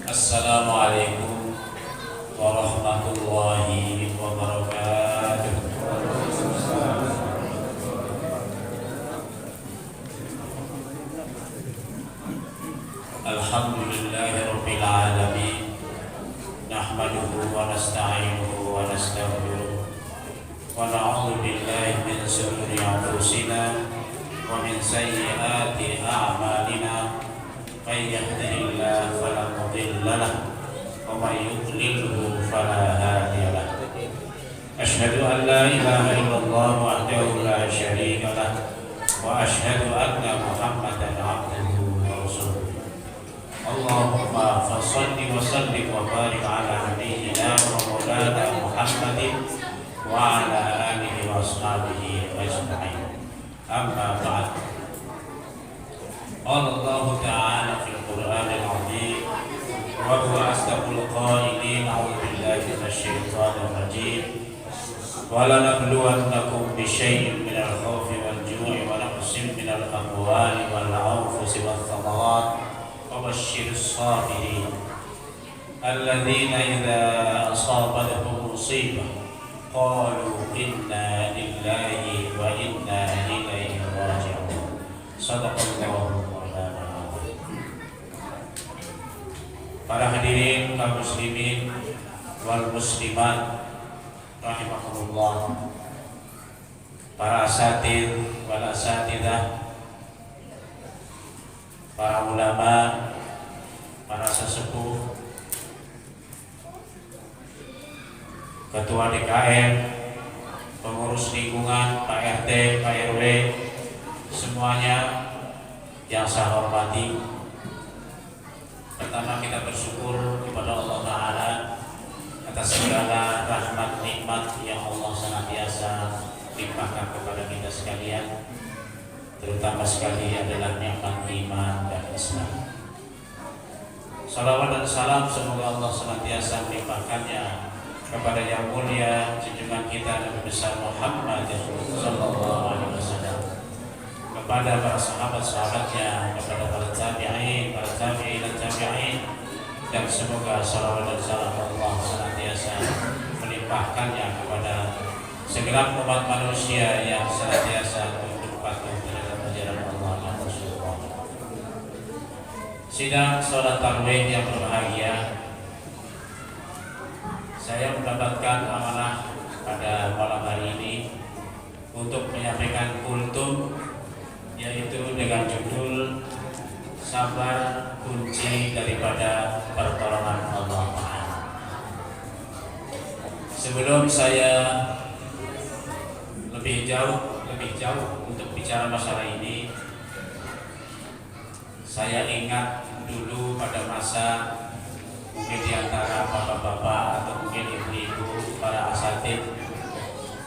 Assalamualaikum warahmatullahi wabarakatuh. Alhamdulillahi rabbil alamin. Nahmaduhu wa nasta'inuhu wa nastaghfiruh. Wa na'udzu billahi min shururi anfusina wa min sayyiati a'malina. May yahdihillahu fala mudilla lahu wa may yudlilhu fala hadiya lahu. Asyhadu an la ilaha illallah wahdahu la syarika lahu wa asyhadu anna Muhammadan abduhu wa rasuluh. Allahumma fashalli wa sallim wa barik ala nabiyyina wa maulana Muhammadin wa ala alihi wa ashabihi ajma'in. Amma ba'd. Allah Ta'ala fil Qur'anil Azim wa huwa asdaqul qailin. A'udzu billahi minasyaitonir rajim. Wa lanabluwannakum bisyai'in minal khawfi wal ju'i wa naqsin minal amwali wal anfusi wath thamarat wa basyyiris sabirin alladzina idza asabatuhum musibah qalu inna lillahi wa inna ilaihi raji'un. Shadaqallahu. Para hadirin kaum muslimin wal muslimat rahimakumullah, para asatid wal asatidah, para ulama, para sesepuh, ketua DKM, pengurus lingkungan, Pak RT, Pak RW, semuanya yang saya hormati. Pertama, kita bersyukur kepada Allah Ta'ala atas segala rahmat nikmat yang Allah senantiasa limpahkan kepada kita sekalian, terutama sekali adalah nikmat iman dan Islam. Salawat dan salam semoga Allah senantiasa melimpahkannya kepada yang mulia junjungan kita Nabi besar Muhammad sallallahu alaihi wasallam, kepada para sahabat-sahabatnya, kepada para tabi'in, para tabi'in dan tabi'in, dan semoga salawat dan salam Allah senantiasa melimpahkannya kepada segenap umat manusia yang senantiasa tunduk patuh terhadap ajaran Allah dan Rasulullah. Sidang salat tarawih yang berbahagia, saya mendapatkan amanah pada malam hari ini untuk menyampaikan kultum, yaitu dengan judul sabar kunci daripada pertolongan Allah. Sebelum saya lebih jauh untuk bicara masalah ini, saya ingat dulu pada masa mungkin di antara bapak-bapak atau mungkin ibu-ibu, para asatid,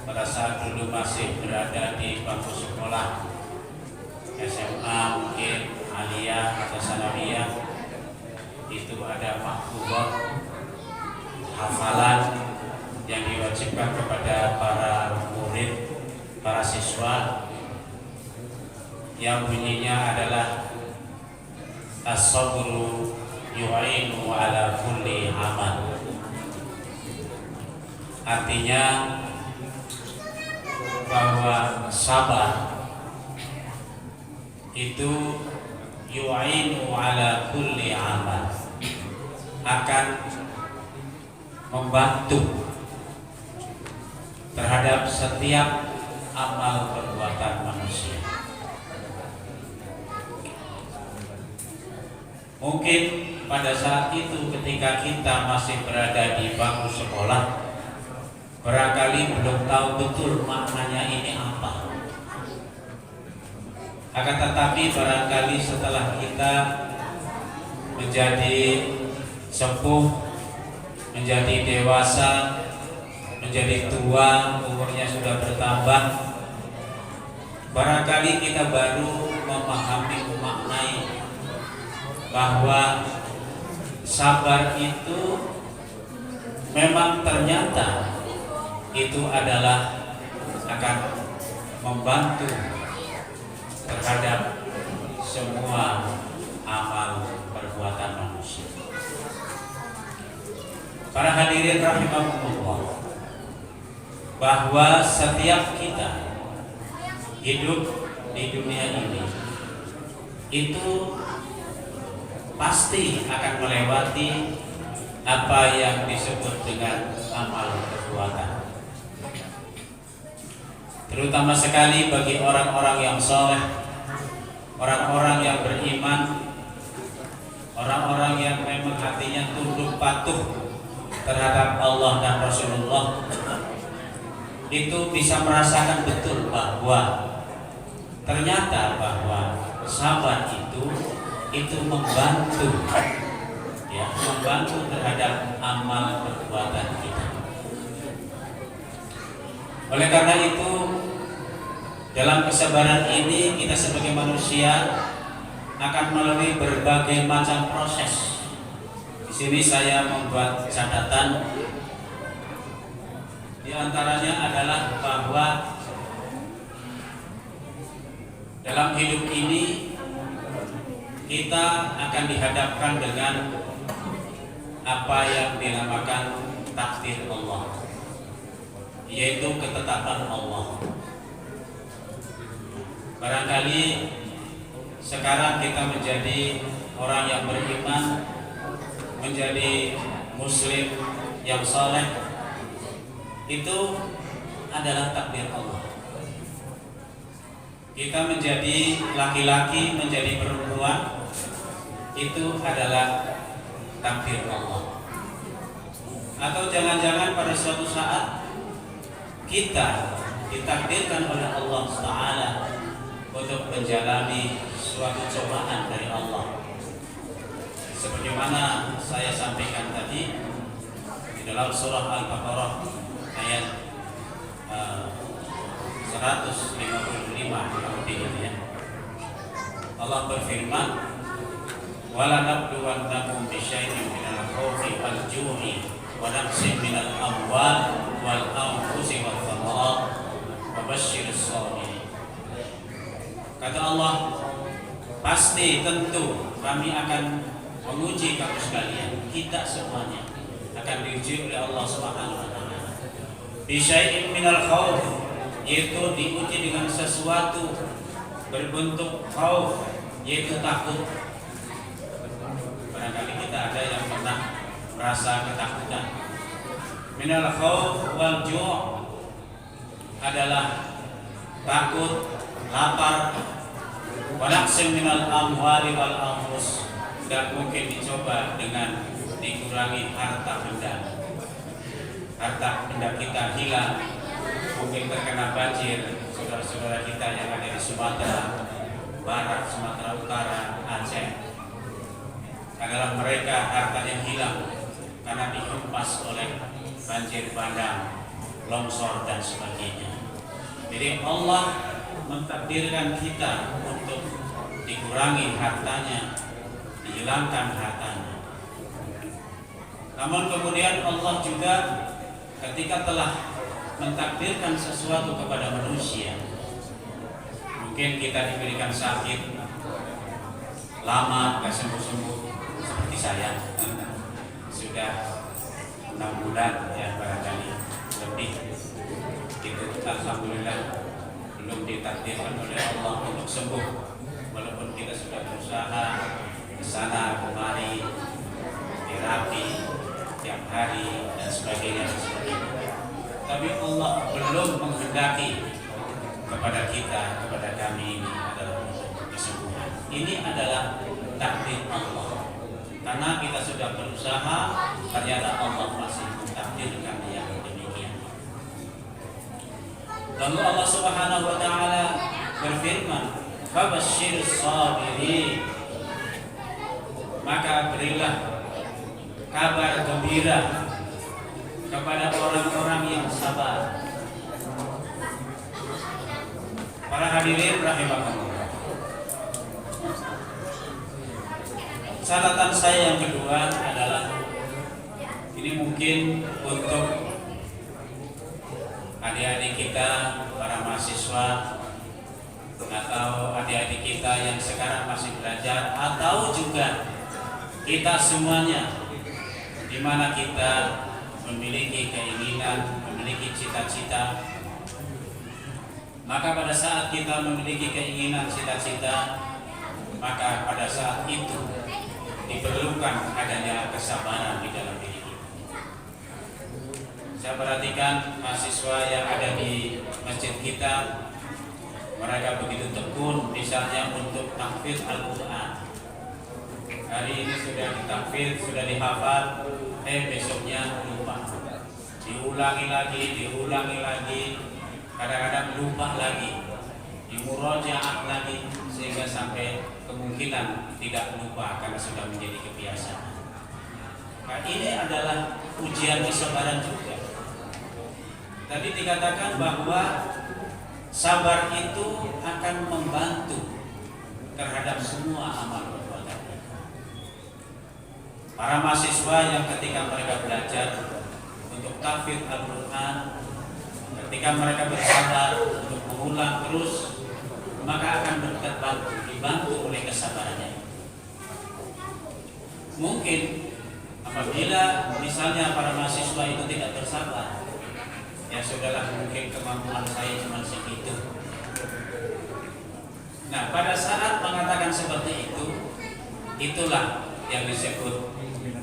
pada saat dulu masih berada di bangku sekolah SMA, mungkin aliyah atau sanawiyah, itu ada mahfuzat hafalan yang diwajibkan kepada para murid, para siswa, yang bunyinya adalah as-sabru yu'inu ala kulli amal. Artinya bahwa sabar itu yu'inu ala kulli amal, akan membantu terhadap setiap amal perbuatan manusia. Mungkin pada saat itu ketika kita masih berada di bangku sekolah, barangkali belum tahu betul maknanya ini apa. Akan tetapi barangkali setelah kita menjadi sepuh, menjadi dewasa, menjadi tua, umurnya sudah bertambah, barangkali kita baru memahami, memaknai bahwa sabar itu memang ternyata itu adalah akan membantu terhadap semua amal perbuatan manusia. Para hadirin rahimakumullah, bahwa setiap kita hidup di dunia ini itu pasti akan melewati apa yang disebut dengan amal perbuatan. Terutama sekali bagi orang-orang yang soleh, orang-orang yang beriman, orang-orang yang memang hatinya tunduk patuh terhadap Allah dan Rasulullah, itu bisa merasakan betul bahwa ternyata bahwa sabar itu membantu, ya, membantu terhadap amal perbuatan kita. Oleh karena itu, dalam kesabaran ini kita sebagai manusia akan melalui berbagai macam proses. Di sini saya membuat catatan. Di antaranya adalah bahwa dalam hidup ini kita akan dihadapkan dengan apa yang dinamakan takdir Allah, yaitu ketetapan Allah. Barangkali sekarang kita menjadi orang yang beriman, menjadi muslim yang saleh, itu adalah takdir Allah. Kita menjadi laki-laki, menjadi perempuan, itu adalah takdir Allah. Atau jangan-jangan pada suatu saat kita ditakdirkan oleh Allah Ta'ala untuk menjalani suatu cobaan dari Allah. Sebagaimana saya sampaikan tadi di dalam surah Al-Baqarah ayat 155 ya. Allah berfirman, "Wala nabluwannakum bisyai'in minal khawfi wal ju'i wa naqsin minal amwal wal anfusi wath thamarat wa basyyiris shabirin." Kata Allah, pasti tentu kami akan menguji kamu sekalian, kita semuanya akan diuji oleh Allah Subhanahu wa taala. Bisyai'in minal khawf, yaitu diuji dengan sesuatu berbentuk khauf, yaitu takut. Barangkali kita ada yang pernah merasa ketakutan. Minal khauf wal ju' adalah takut, lapar, wa naqsin minal amwali wal anfus, dan mungkin dicoba dengan dikurangi harta benda. Harta benda kita hilang, mungkin terkena banjir. Saudara-saudara kita yang ada di Sumatera Barat, Sumatera Utara, Aceh, adalah mereka hartanya hilang karena dihempas oleh banjir bandang, longsor dan sebagainya. Jadi Allah mentakdirkan kita untuk dikurangi hartanya, dihilangkan hartanya. Namun kemudian Allah juga ketika telah mentakdirkan sesuatu kepada manusia, mungkin kita diberikan sakit lama gak sembuh-sembuh, seperti saya sudah 6 bulan ya, barangkali lebih, itu alhamdulillah belum ditakdirkan oleh Allah untuk sembuh, walaupun kita sudah berusaha ke sana kemari, terapi tiap hari dan sebagainya. Tapi Allah belum menghendaki kepada kita, kepada kami ini adalah kesembuhan. Ini adalah takdir Allah. Karena kita sudah berusaha, ternyata Allah masih mentakdirkan yang demikian. Lalu Allah Subhanahu wa taala berfirman, "Fabasyshirus shabirin." Maka berilah kabar gembira kepada orang-orang yang sabar. Para hadirin rahimakumullah, catatan saya yang kedua adalah, ini mungkin untuk adik-adik kita, para mahasiswa, atau adik-adik kita yang sekarang masih belajar, atau juga kita semuanya di mana kita memiliki keinginan, memiliki cita-cita. Maka pada saat kita memiliki keinginan, cita-cita, maka pada saat itu diperlukan adanya kesabaran di dalam diri kita. Saya perhatikan mahasiswa yang ada di masjid kita, mereka begitu tekun misalnya untuk tahfidz Al-Quran. Hari ini sudah ditakfir, sudah dihafal, besoknya lupa. Diulangi lagi, kadang-kadang lupa lagi, dimurojaah lagi, sehingga sampai kemungkinan tidak lupa karena sudah menjadi kebiasaan. Nah, ini adalah ujian kesabaran juga. Tadi dikatakan bahwa sabar itu akan membantu terhadap semua amal perbuatan. Para mahasiswa yang ketika mereka belajar untuk tahfidz Al-Quran, ketika mereka bersabar untuk mengulang terus, maka akan dibantu oleh kesabarannya. Mungkin apabila misalnya para mahasiswa itu tidak bersabar, ya sudahlah, mungkin kemampuan saya cuma segitu. Nah, pada saat mengatakan seperti itu, itulah yang disebut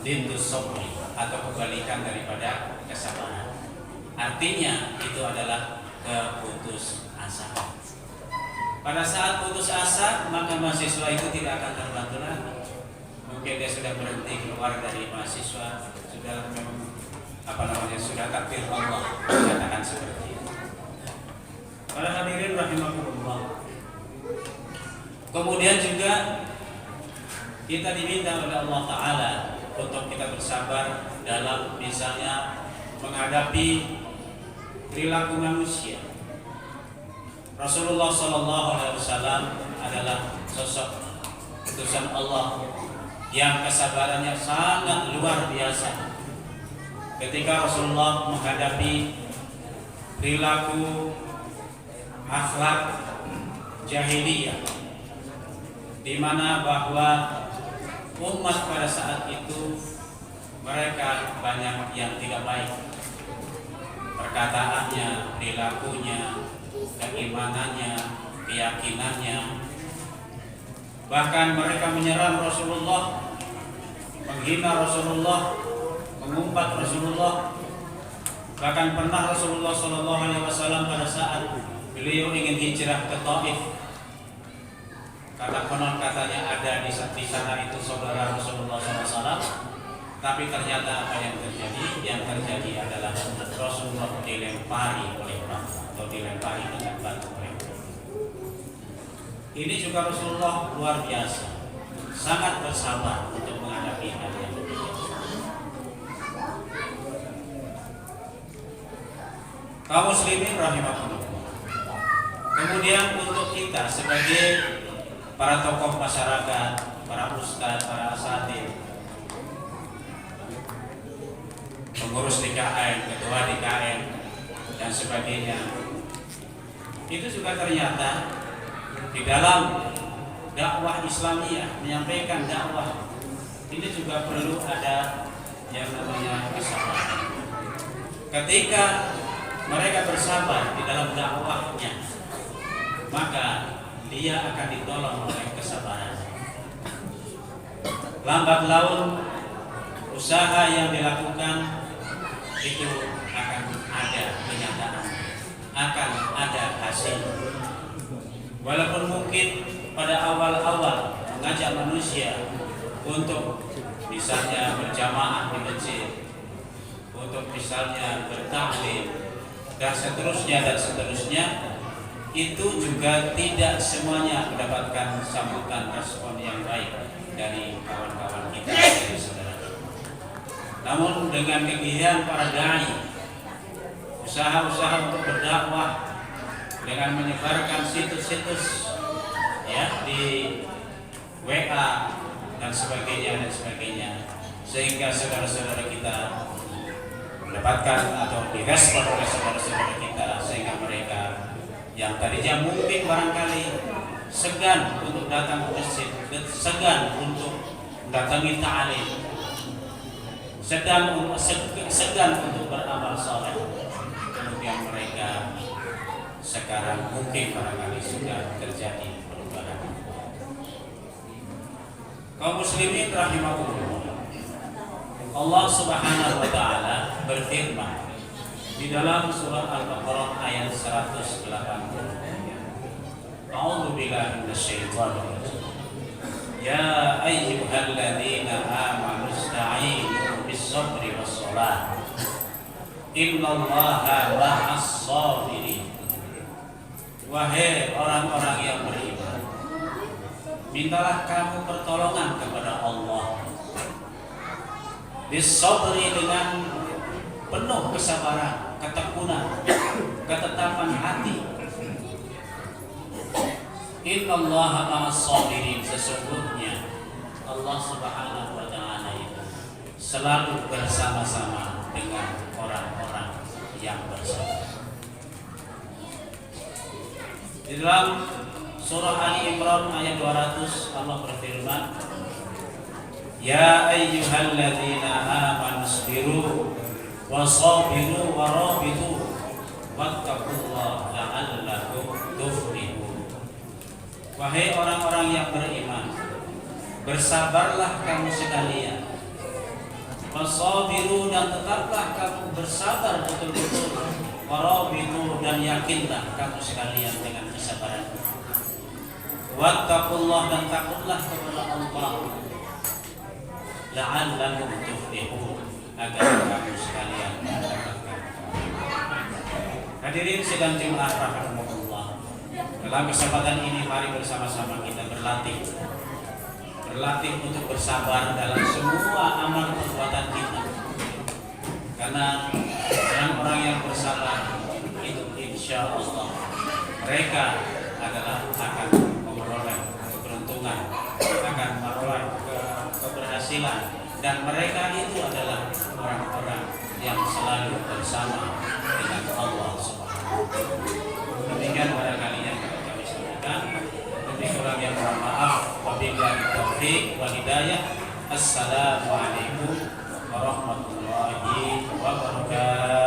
dintus sobri atau kebalikan daripada kesabaran. Artinya itu adalah keputus asa. Pada saat putus asa, maka mahasiswa itu tidak akan terbantu lagi. Mungkin dia sudah berhenti keluar dari mahasiswa, sudah memang sudah takdir Allah, katakan seperti itu. Para hadirin rahimakumullah. Kemudian juga kita diminta oleh Allah Ta'ala untuk kita bersabar dalam misalnya menghadapi perilaku manusia. Rasulullah SAW adalah sosok utusan Allah yang kesabarannya sangat luar biasa. Ketika Rasulullah menghadapi perilaku akhlak jahiliyah, di mana bahwa umat pada saat itu mereka banyak yang tidak baik, perkataannya, perilakunya, keimanannya, keyakinannya. Bahkan mereka menyerang Rasulullah, menghina Rasulullah, mengumpat Rasulullah. Bahkan pernah Rasulullah SAW pada saat beliau ingin hijrah ke Taif, karena konon katanya ada di sana itu saudara Rasulullah SAW, tapi ternyata apa yang terjadi? Yang terjadi adalah Rasulullah dilempari oleh batu atau dilempari dengan batu oleh batu. Ini juga Rasulullah luar biasa, sangat bersabar untuk menghadapi hal yang demikian. Kaum muslimin rahimakumullah. Kemudian untuk kita sebagai para tokoh masyarakat, para ustadz, para asatidz, pengurus DKN, ketua DKN dan sebagainya, itu juga ternyata di dalam dakwah Islamiyah, menyampaikan dakwah ini juga perlu ada yang namanya kesabaran. Ketika mereka bersabar di dalam dakwahnya, maka dia akan ditolong oleh kesabaran. Lambat laun usaha yang dilakukan itu akan ada kenyataan, akan ada hasil. Walaupun mungkin pada awal-awal mengajak manusia untuk misalnya berjamaah di masjid, untuk misalnya bertaklim dan seterusnya, itu juga tidak semuanya mendapatkan sambutan respon yang baik dari kawan-kawan kita, dari saudara kita. Namun dengan kegigihan para dai, usaha-usaha untuk berdakwah dengan menyebarkan situs-situs ya di WA dan sebagainya, sehingga saudara-saudara kita mendapatkan atau direspon oleh saudara-saudara kita, sehingga mereka yang tadinya mungkin barangkali segan untuk datang ke masjid, segan untuk mendatangi ta'lim, segan untuk beramal soleh. Kemudian mereka sekarang mungkin barangkali sudah terjadi perubahan. Kaum muslimin rahimahullah, Allah Subhanahu wa taala berfirman di dalam surah Al-Baqarah ayat 180. A'udzu billahi minasyaitonir rajim. Ya ayyuhalladzina amanu ista'inu bis-sabri was-shalah. Innallaha ma'as-sabirin. Wahai orang-orang yang beriman, mintalah kamu pertolongan kepada Allah bis-sabri, dengan penuh kesabaran, ketekunan, ketetapan hati. Innallaha ma'as-sabirin, sesungguhnya Allah Subhanahu wa taala itu selalu bersama-sama dengan orang-orang yang bersabar. Di dalam surah Ali Imran ayat 200 Allah berfirman, Ya ayyuhalladzina amanu isbiru wasabiru warabitu wattaqullaha la'allakum tuflihun. Wahai orang-orang yang beriman, bersabarlah kamu sekalian. Wasabiru, dan tetaplah kamu bersabar betul-betul. Warabitu, dan yakinlah kamu sekalian dengan kesabaran. Wattaqullaha, dan takutlah kepada Allah. La'allakum tuflihun, agar kamu sekalian mendapatkan. Hadirin sidang jemaah rahimahullah, dalam kesempatan ini mari bersama-sama kita berlatih untuk bersabar dalam semua amal perbuatan kita. Karena orang-orang yang bersabar itu insya Allah mereka akan memperoleh keberuntungan, akan memperoleh keberhasilan, dan mereka itu adalah orang-orang yang selalu bersama dengan Allah Subhanahu wa taala. Demikian barangkali yang kami sampaikan. Lebih kurang yang mohon maaf. Wabillahi taufiq wal hidayah. Assalamualaikum warahmatullahi wabarakatuh.